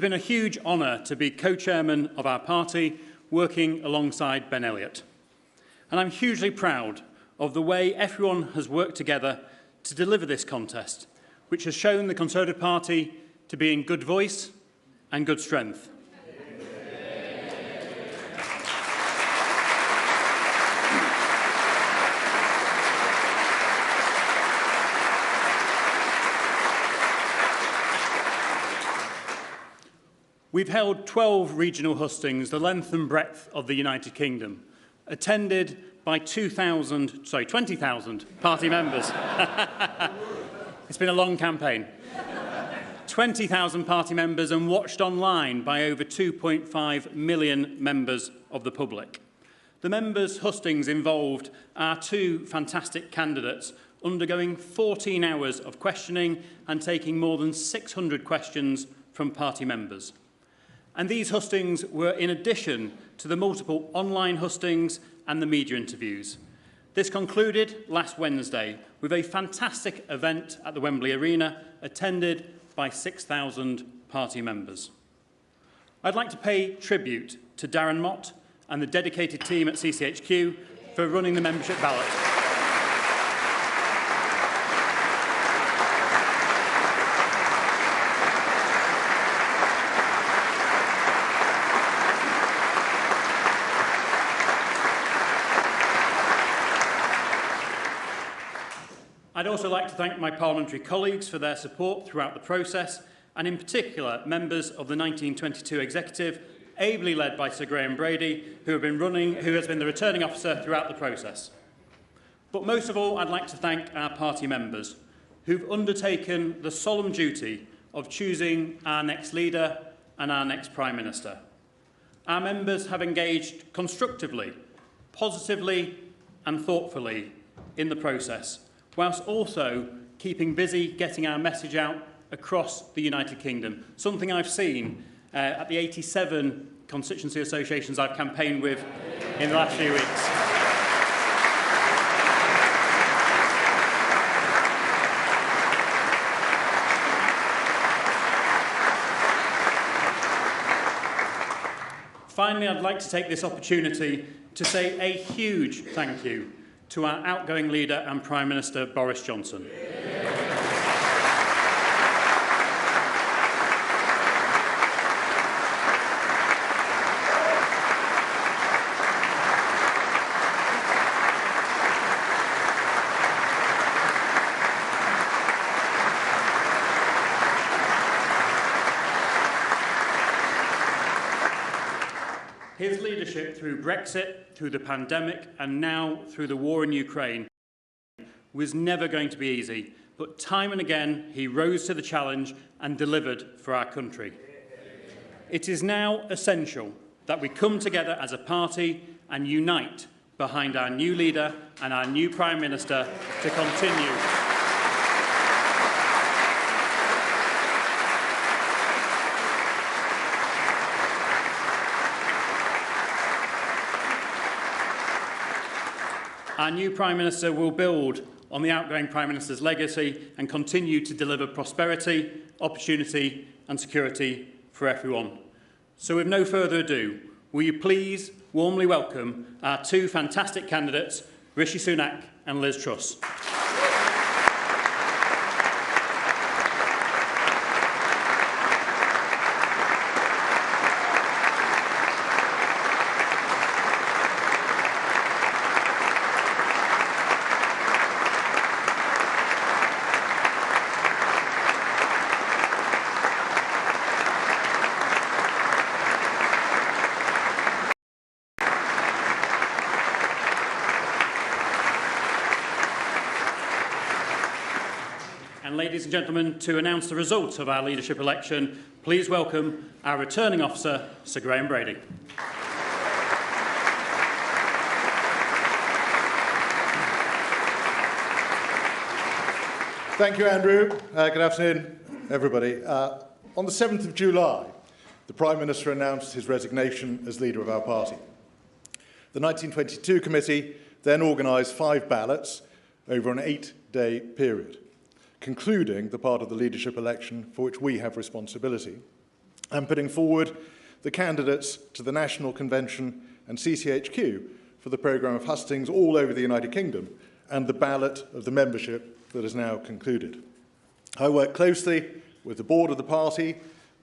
been a huge honour to be co-chairman of our party, working alongside Ben Elliott. And I'm hugely proud of the way everyone has worked together to deliver this contest, which has shown the Conservative Party to be in good voice and good strength. We've held 12 regional hustings, the length and breadth of the United Kingdom, attended by 20,000 party members. It's been a long campaign. 20,000 party members and watched online by over 2.5 million members of the public. The members' hustings involved our two fantastic candidates undergoing 14 hours of questioning and taking more than 600 questions from party members. And these hustings were in addition to the multiple online hustings and the media interviews. This concluded last Wednesday with a fantastic event at the Wembley Arena, attended by 6,000 party members. I'd like to pay tribute to Darren Mott and the dedicated team at CCHQ for running the membership ballot. I'd also like to thank my parliamentary colleagues for their support throughout the process, and in particular members of the 1922 executive, ably led by Sir Graham Brady, who has been the returning officer throughout the process. But most of all, I'd like to thank our party members, who've undertaken the solemn duty of choosing our next leader and our next Prime Minister. Our members have engaged constructively, positively and thoughtfully in the process, whilst also keeping busy getting our message out across the United Kingdom, something I've seen at the 87 constituency associations I've campaigned with in the last few weeks. Finally, I'd like to take this opportunity to say a huge thank you to our outgoing leader and Prime Minister, Boris Johnson. His leadership through Brexit, through the pandemic, and now through the war in Ukraine was never going to be easy, but time and again he rose to the challenge and delivered for our country. It is now essential that we come together as a party and unite behind our new leader and our new Prime Minister to continue Our new Prime Minister will build on the outgoing Prime Minister's legacy and continue to deliver prosperity, opportunity and security for everyone. So with no further ado, will you please warmly welcome our two fantastic candidates, Rishi Sunak and Liz Truss. And ladies and gentlemen, to announce the results of our leadership election, please welcome our returning officer, Sir Graham Brady. Thank you, Andrew. Good afternoon, everybody. On the 7th of July, the Prime Minister announced his resignation as leader of our party. The 1922 committee then organised 5 ballots over an 8-day period, concluding the part of the leadership election for which we have responsibility. and putting forward the candidates to the National Convention and CCHQ for the programme of hustings all over the United Kingdom and the ballot of the membership that is now concluded. I work closely with the board of the party,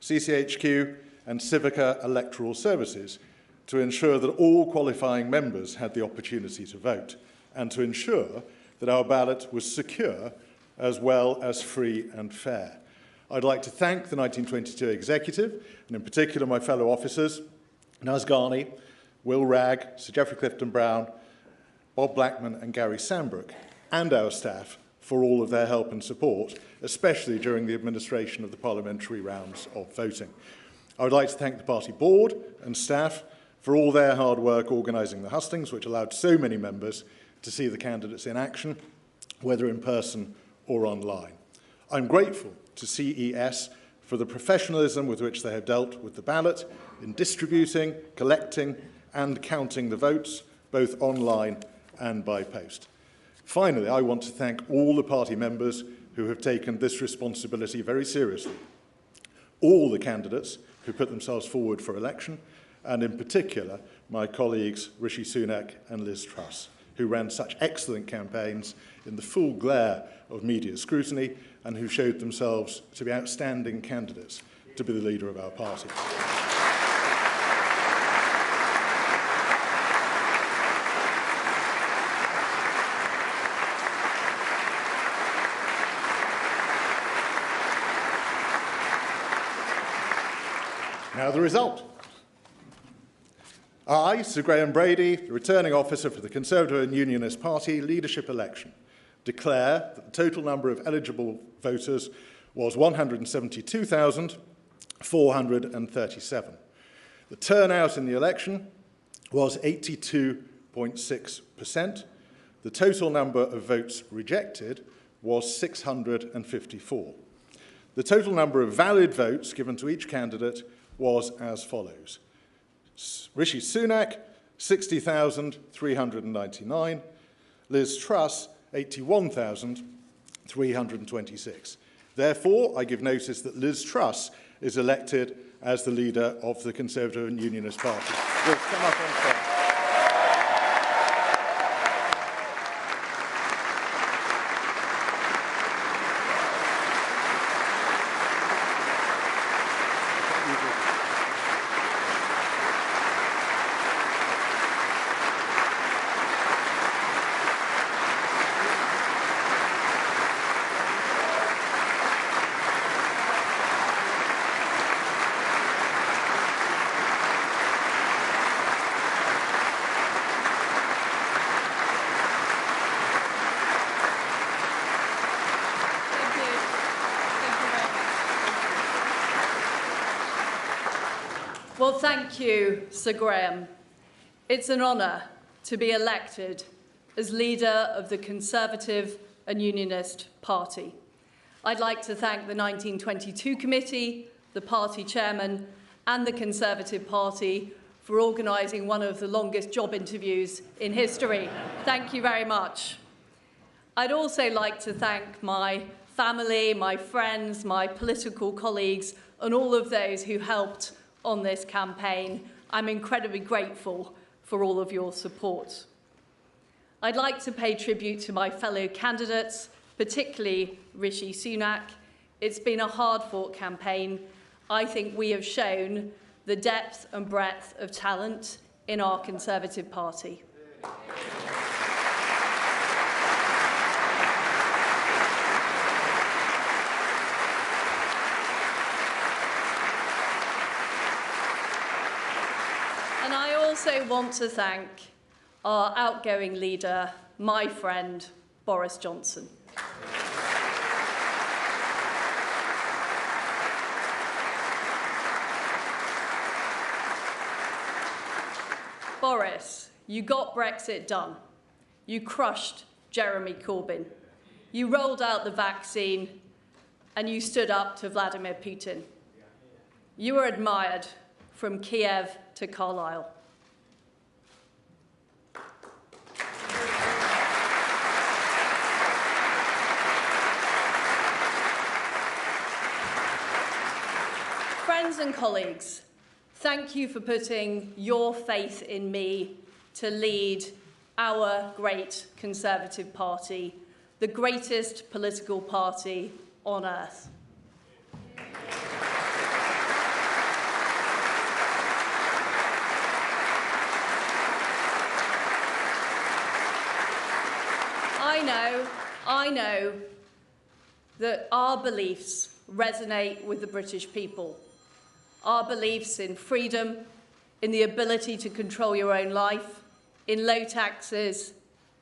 CCHQ and Civica Electoral Services to ensure that all qualifying members had the opportunity to vote and to ensure that our ballot was secure as well as free and fair. I'd like to thank the 1922 executive, and in particular my fellow officers, Naz Ghani, Will Ragg, Sir Geoffrey Clifton-Brown, Bob Blackman and Gary Sambrook, and our staff for all of their help and support, especially during the administration of the parliamentary rounds of voting. I would like to thank the party board and staff for all their hard work organising the hustings, which allowed so many members to see the candidates in action, whether in person or online. I'm grateful to CES for the professionalism with which they have dealt with the ballot in distributing, collecting and counting the votes, both online and by post. Finally, I want to thank all the party members who have taken this responsibility very seriously, all the candidates who put themselves forward for election, and in particular, my colleagues Rishi Sunak and Liz Truss, who ran such excellent campaigns in the full glare of media scrutiny and who showed themselves to be outstanding candidates to be the leader of our party. Now the result. I, Sir Graham Brady, the returning officer for the Conservative and Unionist Party leadership election, declare that the total number of eligible voters was 172,437. The turnout in the election was 82.6%. The total number of votes rejected was 654. The total number of valid votes given to each candidate was as follows. Rishi Sunak, 60,399. Liz Truss, 81,326. Therefore, I give notice that Liz Truss is elected as the leader of the Conservative and Unionist Party. Will come up on stage. Well, thank you, Sir Graham. It's an honour to be elected as leader of the Conservative and Unionist Party. I'd like to thank the 1922 committee, the party chairman and the Conservative Party for organising one of the longest job interviews in history. Thank you very much. I'd also like to thank my family, my friends, my political colleagues and all of those who helped on this campaign. I'm incredibly grateful for all of your support. I'd like to pay tribute to my fellow candidates, particularly Rishi Sunak. It's been a hard-fought campaign. I think we have shown the depth and breadth of talent in our Conservative Party. And I also want to thank our outgoing leader, my friend, Boris Johnson. Boris, you got Brexit done. You crushed Jeremy Corbyn. You rolled out the vaccine and you stood up to Vladimir Putin. You were admired from Kiev to Carlisle. Friends Friends and colleagues, thank you for putting your faith in me to lead our great Conservative Party, the greatest political party on earth. I know that our beliefs resonate with the British people. Our beliefs in freedom, in the ability to control your own life, in low taxes,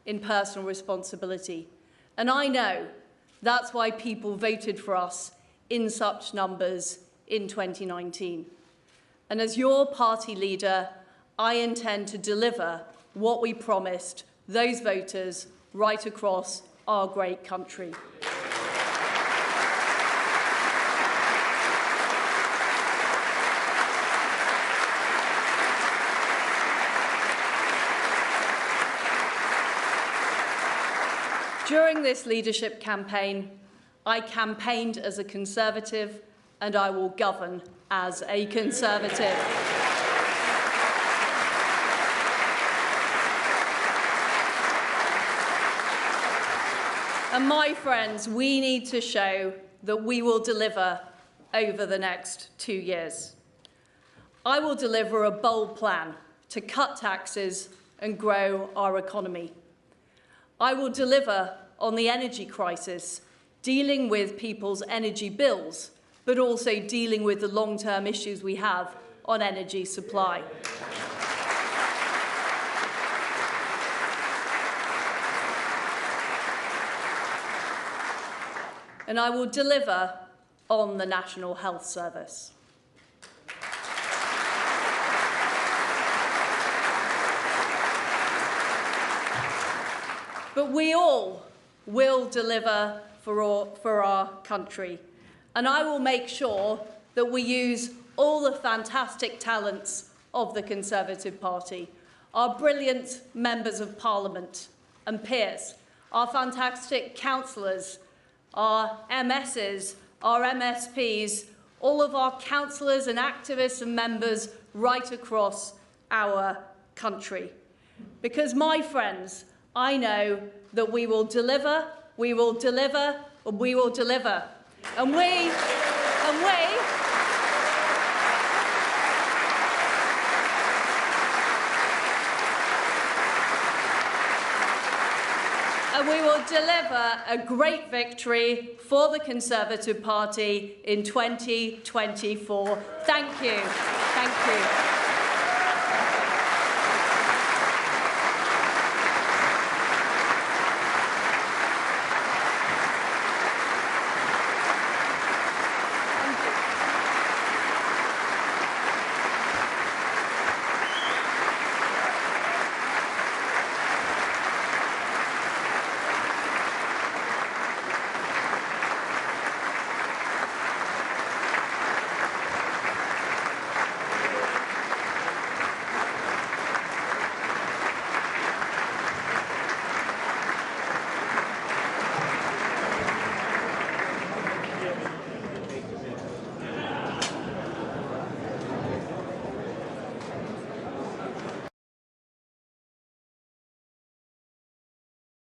in personal responsibility. And I know that's why people voted for us in such numbers in 2019. And as your party leader, I intend to deliver what we promised those voters right across our great country. During this leadership campaign, I campaigned as a Conservative and I will govern as a Conservative. And my friends, we need to show that we will deliver over the next 2 years. I will deliver a bold plan to cut taxes and grow our economy. I will deliver on the energy crisis, dealing with people's energy bills, but also dealing with the long-term issues we have on energy supply. And I will deliver on the National Health Service. But we all will deliver for our country. And I will make sure that we use all the fantastic talents of the Conservative Party, our brilliant members of Parliament and peers, our fantastic councillors, our MSs, our MSPs, all of our councillors and activists and members right across our country. Because, my friends, I know that we will deliver, we will deliver, and we will deliver. And we will deliver a great victory for the Conservative Party in 2024. Thank you. Thank you.